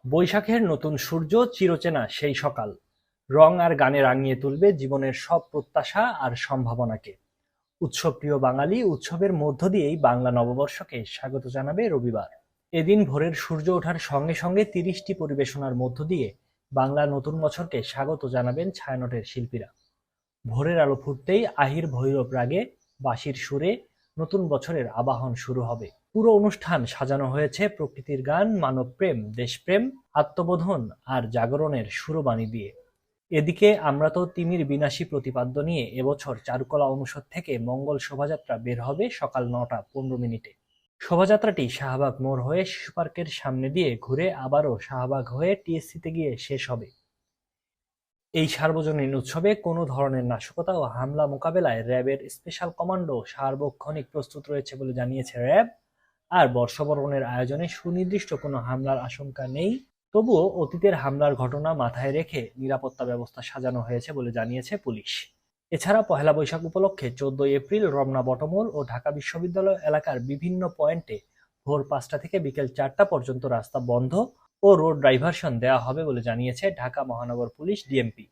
বৈশাখের নতুন সূর্য, চিরচেনা সেই সকাল। রং আর গানে রাঙিয়ে তুলবে জীবনের সব প্রত্যাশা আর সম্ভাবনাকে। উৎসবপ্রিয় বাঙালি উৎসবের মধ্য দিয়েই বাংলা নববর্ষকে স্বাগত জানাবে রবিবার। এদিন ভোরের সূর্য ওঠার সঙ্গে সঙ্গে ৩০টি পরিবেশনার মধ্য দিয়ে বাংলা নতুন বছরকে স্বাগত জানাবেন ছায়ানটের শিল্পীরা। ভোরের আলো ফুটতেই আহির ভৈরব রাগে, বাঁশির সুরে নতুন বছরের আবাহন শুরু হবে। পুরো অনুষ্ঠান সাজানো হয়েছে প্রকৃতির গান, মানবপ্রেম, দেশপ্রেম, আত্মবোধন আর জাগরণের সুরবাণী দিয়ে। এদিকে আমরা তো তিমির বিনাশী প্রতিপাদ্য নিয়ে এবছর চারুকলা অনুষদ থেকে মঙ্গল শোভাযাত্রা বের হবে সকাল ৯টা ১৫ মিনিটে। শোভাযাত্রাটি শাহবাগ মোড় হয়ে শিশু পার্কের সামনে দিয়ে ঘুরে আবারও শাহবাগ হয়ে টিএসসিতে গিয়ে শেষ হবে। এই সার্বজনীন উৎসবে কোনো ধরনের নাশকতা ও হামলা মোকাবেলায় র্যাবের স্পেশাল কমান্ডো সার্বক্ষণিক প্রস্তুত রয়েছে বলে জানিয়েছে র্যাব। আর বর্ষবরণের আয়োজনে সুনির্দিষ্ট কোনো হামলার আশঙ্কা নেই। তবুও অতীতের হামলার ঘটনা মাথায় রেখে নিরাপত্তা ব্যবস্থা সাজানো হয়েছে বলে জানিয়েছে পুলিশ। এছাড়া পহেলা বৈশাখ উপলক্ষে ১৪ এপ্রিল রমনা বটমূল ও ঢাকা বিশ্ববিদ্যালয় এলাকার বিভিন্ন পয়েন্টে ভোর ৫টা থেকে বিকেল ৪টা পর্যন্ত রাস্তা বন্ধ ও রোড ডাইভারশন দেওয়া হবে বলে জানিয়েছে ঢাকা মহানগর পুলিশ ডিএমপি।